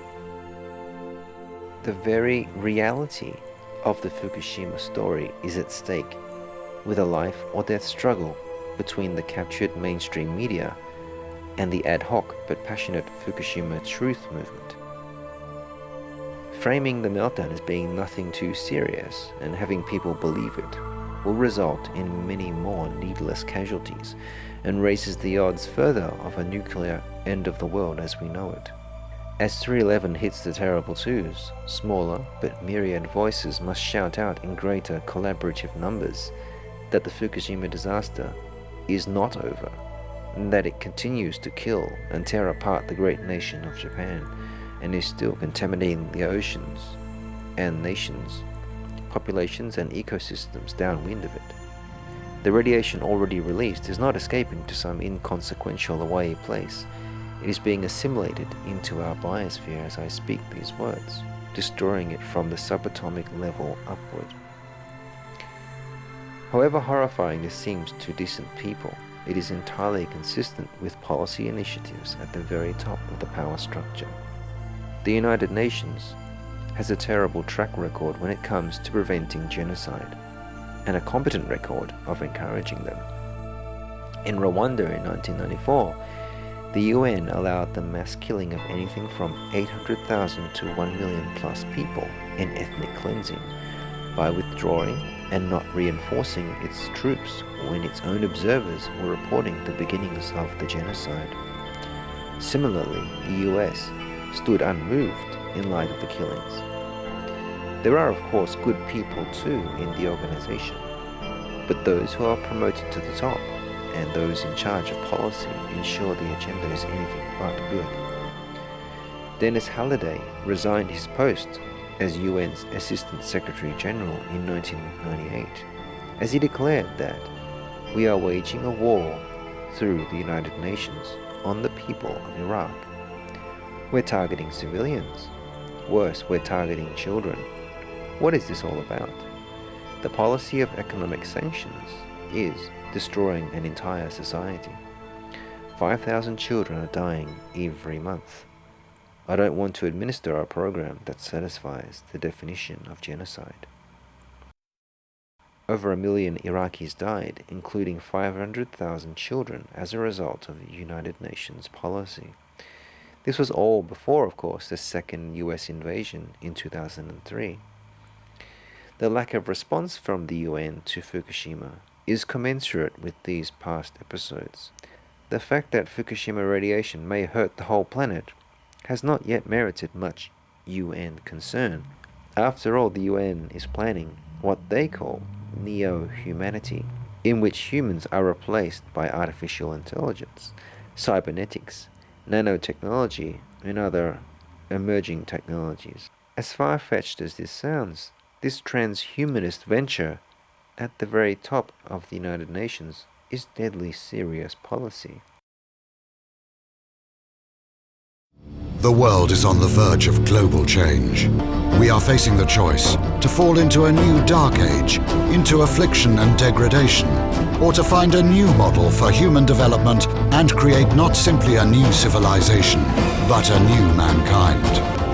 S5: The very reality of the Fukushima story is at stake, with a life or death struggle between the captured mainstream media and the ad hoc but passionate Fukushima truth movement. Framing the meltdown as being nothing too serious and having people believe it will result in many more needless casualties and raises the odds further of a nuclear end of the world as we know it. As 3/11 hits the terrible twos, smaller but myriad voices must shout out in greater collaborative numbers that the Fukushima disaster is not over, and that it continues to kill and tear apart the great nation of Japan, and is still contaminating the oceans and nations, populations and ecosystems downwind of it. The radiation already released is not escaping to some inconsequential away place. It is being assimilated into our biosphere as I speak these words, destroying it from the subatomic level upward. However horrifying this seems to decent people, it is entirely consistent with policy initiatives at the very top of the power structure. The United Nations has a terrible track record when it comes to preventing genocide, and a competent record of encouraging them. In Rwanda in 1994, the UN allowed the mass killing of anything from 800,000 to 1 million plus people in ethnic cleansing by withdrawing and not reinforcing its troops when its own observers were reporting the beginnings of the genocide. Similarly, the US stood unmoved in light of the killings. There are of course good people too in the organization, but those who are promoted to the top and those in charge of policy ensure the agenda is anything but good. Dennis Halliday resigned his post as UN's Assistant Secretary General in 1998, as he declared that we are waging a war through the United Nations on the people of Iraq. We're targeting civilians. Worse, we're targeting children. What is this all about? The policy of economic sanctions is destroying an entire society. 5,000 children are dying every month. I don't want to administer a program that satisfies the definition of genocide. Over 1 million Iraqis died, including 500,000 children, as a result of the United Nations policy. This was all before, of course, the second US invasion in 2003. The lack of response from the UN to Fukushima is commensurate with these past episodes. The fact that Fukushima radiation may hurt the whole planet has not yet merited much UN concern. After all, the UN is planning what they call neo-humanity, in which humans are replaced by artificial intelligence, cybernetics, nanotechnology, and other emerging technologies. As far-fetched as this sounds, this transhumanist venture at the very top of the United Nations is deadly serious policy.
S12: The world is on the verge of global change. We are facing the choice to fall into a new dark age, into affliction and degradation, or to find a new model for human development and create not simply a new civilization, but a new mankind.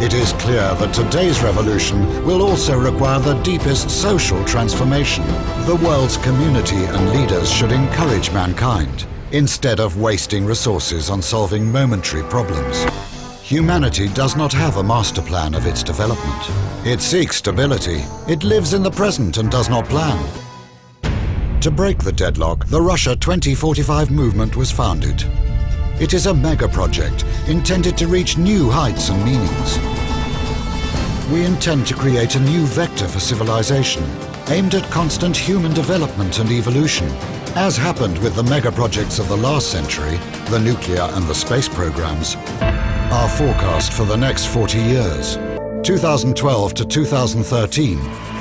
S12: It is clear that today's revolution will also require the deepest social transformation. The world's community and leaders should encourage mankind, instead of wasting resources on solving momentary problems. Humanity does not have a master plan of its development. It seeks stability. It lives in the present and does not plan. To break the deadlock, the Russia 2045 movement was founded. It is a mega project intended to reach new heights and meanings. We intend to create a new vector for civilization, aimed at constant human development and evolution. As happened with the mega projects of the last century, the nuclear and the space programs, our forecast for the next 40 years, 2012 to 2013,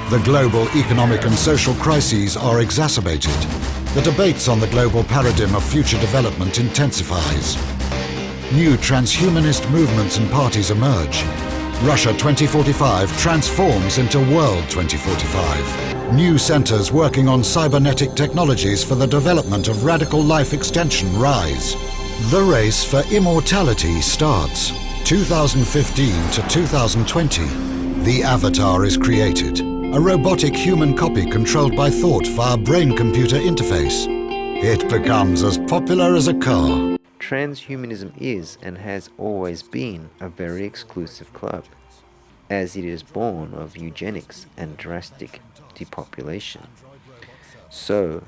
S12: the global economic and social crises are exacerbated. The debates on the global paradigm of future development intensifies. New transhumanist movements and parties emerge. Russia 2045 transforms into World 2045. New centers working on cybernetic technologies for the development of radical life extension rise. The race for immortality starts. 2015 to 2020, the Avatar is created. A robotic human copy controlled by thought via brain-computer interface. It becomes as popular as a car.
S5: Transhumanism is and has always been a very exclusive club, as it is born of eugenics and drastic depopulation, so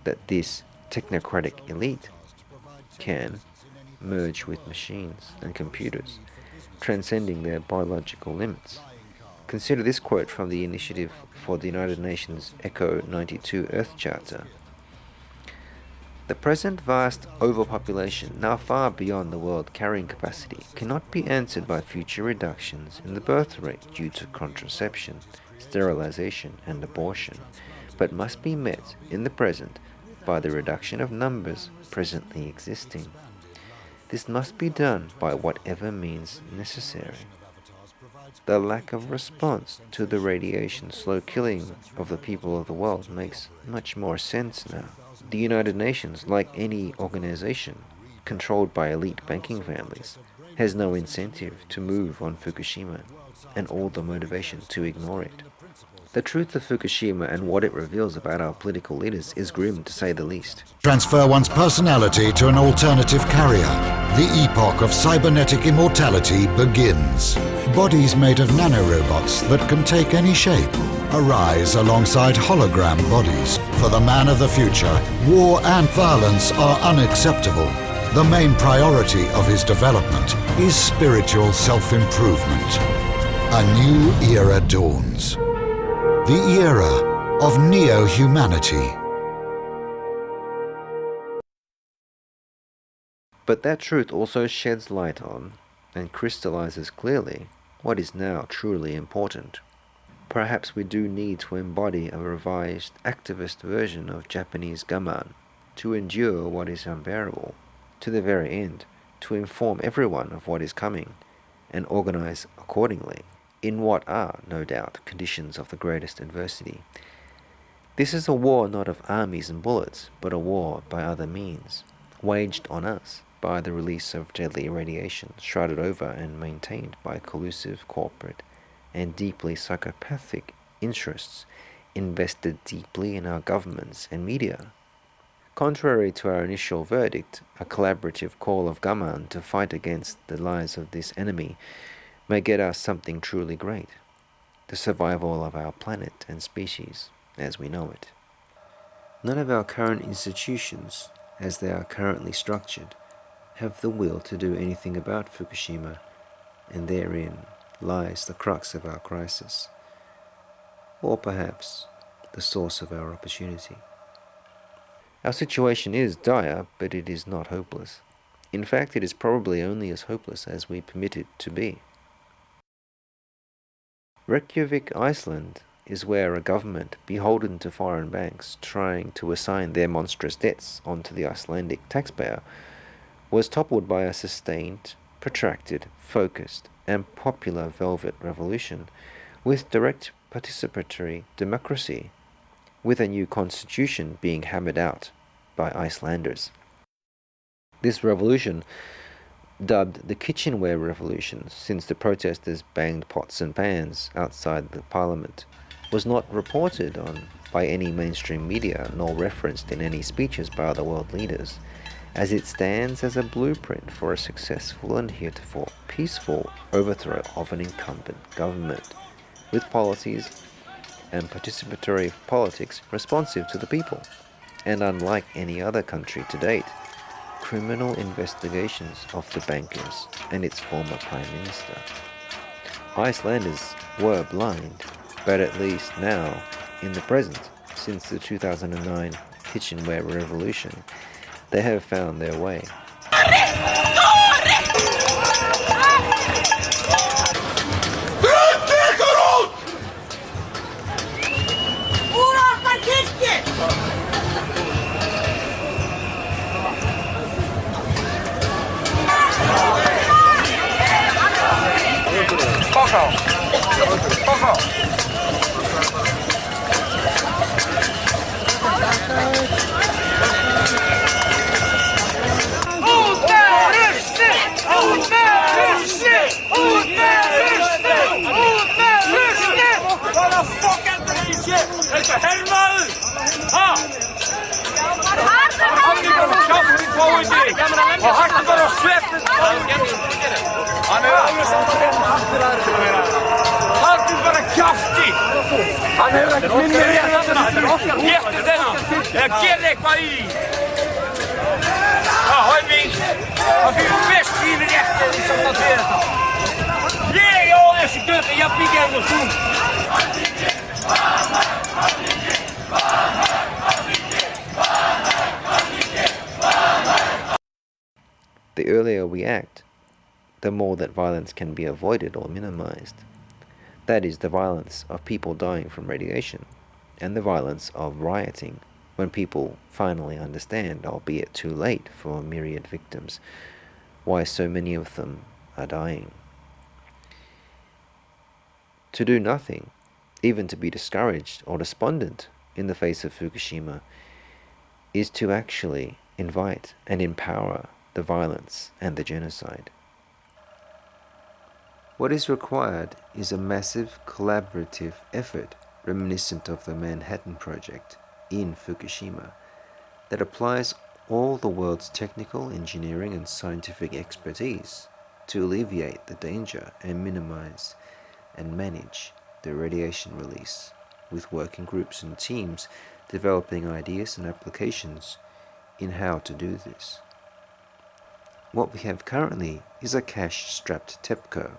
S5: that this technocratic elite can merge with machines and computers, transcending their biological limits. Consider this quote from the Initiative for the United Nations Echo 92 Earth Charter. The present vast overpopulation, now far beyond the world carrying capacity, cannot be answered by future reductions in the birth rate due to contraception, sterilization, and abortion, but must be met in the present by the reduction of numbers presently existing. This must be done by whatever means necessary. The lack of response to the radiation slow killing of the people of the world makes much more sense now. The United Nations, like any organization controlled by elite banking families, has no incentive to move on Fukushima and all the motivation to ignore it. The truth of Fukushima and what it reveals about our political leaders is grim, to say the least.
S12: Transfer one's personality to an alternative carrier. The epoch of cybernetic immortality begins. Bodies made of nanorobots that can take any shape arise alongside hologram bodies. For the man of the future, war and violence are unacceptable. The main priority of his development is spiritual self-improvement. A new era dawns. The era of neo-humanity.
S5: But that truth also sheds light on and crystallizes clearly what is now truly important. Perhaps we do need to embody a revised activist version of Japanese gaman, to endure what is unbearable, to the very end, to inform everyone of what is coming, and organize accordingly, in what are, no doubt, conditions of the greatest adversity. This is a war not of armies and bullets, but a war by other means, waged on us by the release of deadly radiation, shrouded over and maintained by collusive corporate and deeply psychopathic interests invested deeply in our governments and media. Contrary to our initial verdict, a collaborative call of gaman to fight against the lies of this enemy may get us something truly great, the survival of our planet and species as we know it. None of our current institutions, as they are currently structured, have the will to do anything about Fukushima, and therein lies the crux of our crisis, or perhaps the source of our opportunity. Our situation is dire, but it is not hopeless. In fact, it is probably only as hopeless as we permit it to be. Reykjavik, Iceland, is where a government beholden to foreign banks trying to assign their monstrous debts onto the Icelandic taxpayer was toppled by a sustained, protracted, focused, and popular velvet revolution with direct participatory democracy, with a new constitution being hammered out by Icelanders. This revolution, dubbed the kitchenware revolution since the protesters banged pots and pans outside the parliament, was not reported on by any mainstream media nor referenced in any speeches by other world leaders, as it stands as a blueprint for a successful and heretofore peaceful overthrow of an incumbent government, with policies and participatory politics responsive to the people, and unlike any other country to date, criminal investigations of the bankers and its former Prime Minister. Icelanders were blind, but at least now, in the present, since the 2009 kitchenware revolution, they have found their way.
S13: Hann hefur ekkert minni rétt. Getur þennan. Eða gerir eitthvað í. Það har vi. Það fyrir best í rétt. Ég á þessu döð. Jag bygger
S5: The earlier we act, the more that violence can be avoided or minimized. That is the violence of people dying from radiation, and the violence of rioting when people finally understand, albeit too late for myriad victims, why so many of them are dying. To do nothing, even to be discouraged or despondent in the face of Fukushima, is to actually invite and empower the violence and the genocide. What is required is a massive collaborative effort reminiscent of the Manhattan Project in Fukushima that applies all the world's technical, engineering and scientific expertise to alleviate the danger and minimize and manage the radiation release, with working groups and teams developing ideas and applications in how to do this. What we have currently is a cash-strapped TEPCO,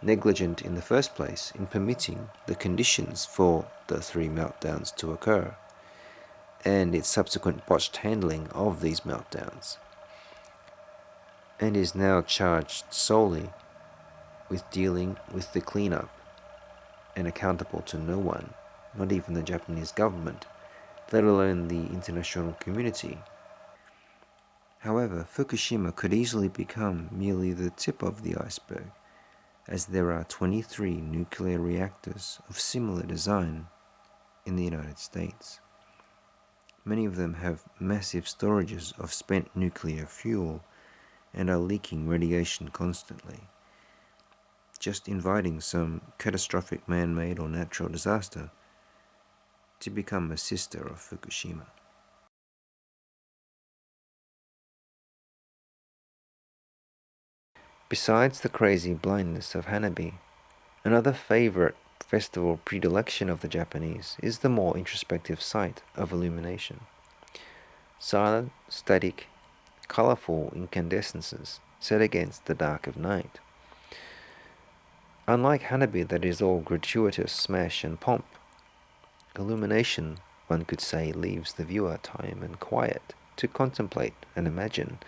S5: negligent in the first place in permitting the conditions for the 3 meltdowns to occur, and its subsequent botched handling of these meltdowns, and is now charged solely with dealing with the cleanup and accountable to no one, not even the Japanese government, let alone the international community. However, Fukushima could easily become merely the tip of the iceberg, as there are 23 nuclear reactors of similar design in the United States. Many of them have massive storages of spent nuclear fuel and are leaking radiation constantly, just inviting some catastrophic man-made or natural disaster to become a sister of Fukushima. Besides the crazy blindness of Hanabi, another favorite festival predilection of the Japanese is the more introspective sight of illumination. Silent, static, colorful incandescences set against the dark of night. Unlike Hanabi that is all gratuitous smash and pomp, illumination, one could say, leaves the viewer time and quiet to contemplate and imagine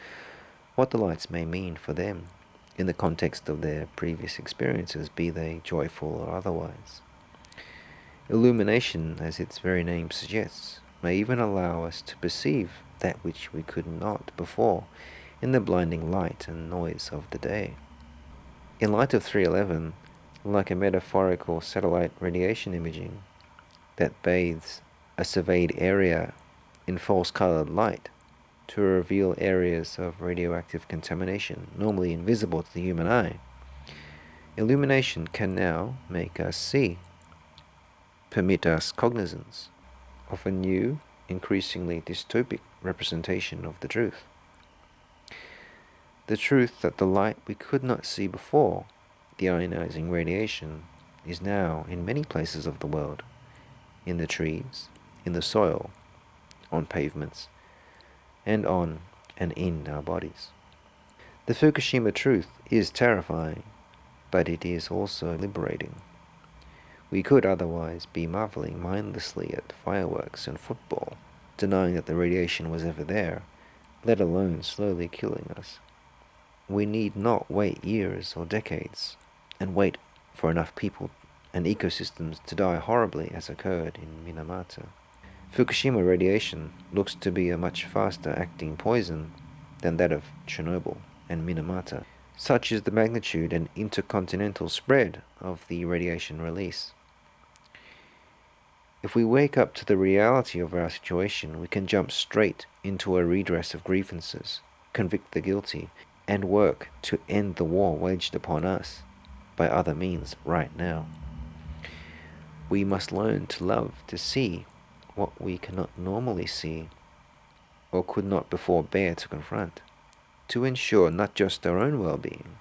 S5: what the lights may mean for them in the context of their previous experiences, be they joyful or otherwise. Illumination, as its very name suggests, may even allow us to perceive that which we could not before in the blinding light and noise of the day. In light of 311, like a metaphorical satellite radiation imaging that bathes a surveyed area in false-colored light to reveal areas of radioactive contamination normally invisible to the human eye, illumination can now make us see, permit us cognizance of a new, increasingly dystopic representation of the truth. The truth that the light we could not see before, the ionizing radiation, is now in many places of the world, in the trees, in the soil, on pavements, and on and in our bodies. The Fukushima truth is terrifying, but it is also liberating. We could otherwise be marveling mindlessly at fireworks and football, denying that the radiation was ever there, let alone slowly killing us. We need not wait years or decades and wait for enough people and ecosystems to die horribly as occurred in Minamata. Fukushima radiation looks to be a much faster acting poison than that of Chernobyl and Minamata. Such is the magnitude and intercontinental spread of the radiation release. If we wake up to the reality of our situation, we can jump straight into a redress of grievances, convict the guilty, and work to end the war waged upon us by other means right now. We must learn to love to see what we cannot normally see or could not before bear to confront, to ensure not just our own well-being,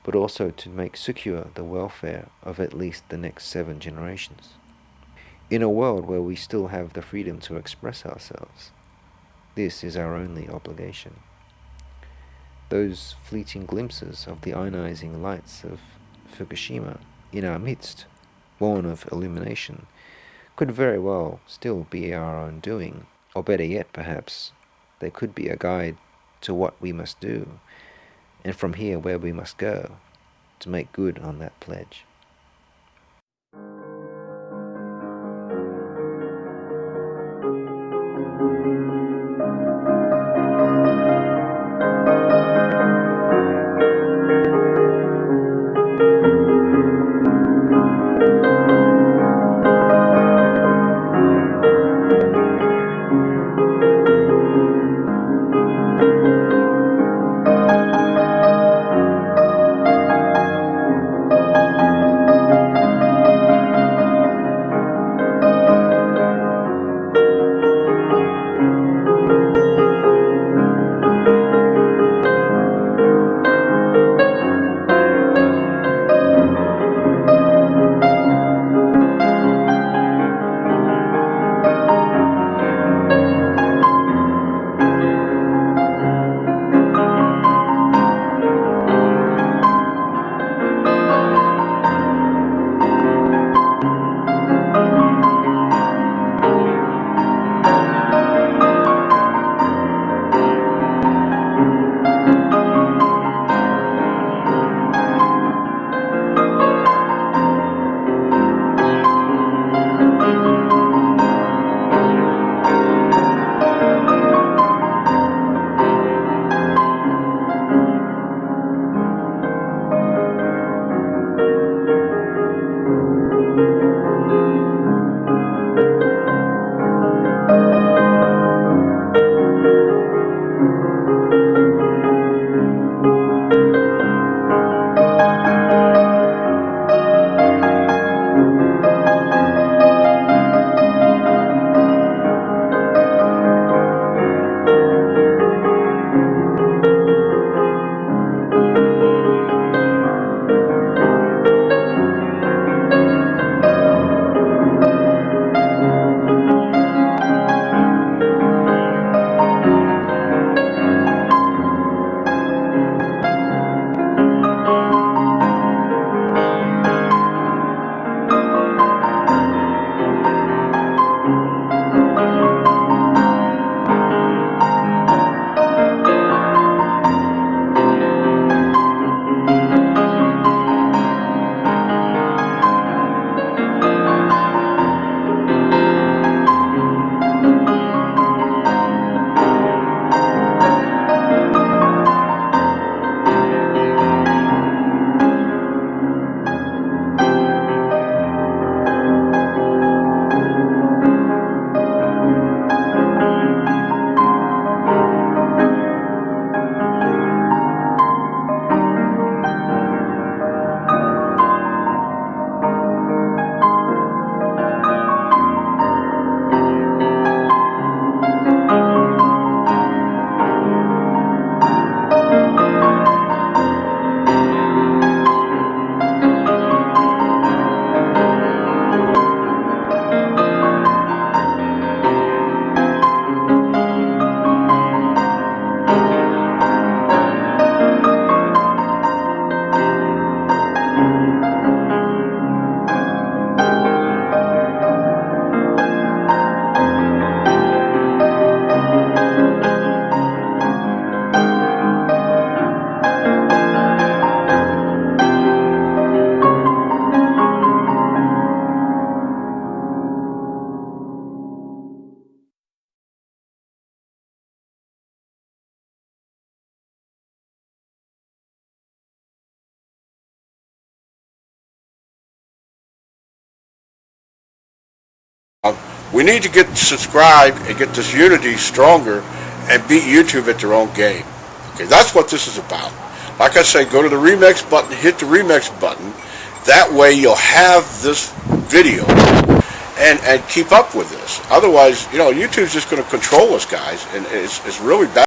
S5: but also to make secure the welfare of at least the next 7 generations. In a world where we still have the freedom to express ourselves, this is our only obligation. Those fleeting glimpses of the ionizing lights of Fukushima in our midst, born of illumination, could very well still be our own doing, or better yet, perhaps, they could be a guide to what we must do, and from here where we must go, to make good on that pledge.
S14: We need to get subscribed and get this unity stronger and beat YouTube at their own game. Okay, that's what this is about. Like I say, go to the remix button, hit the remix button. That way you'll have this video and keep up with this. Otherwise, you know, YouTube's just going to control us, guys, and it's really bad.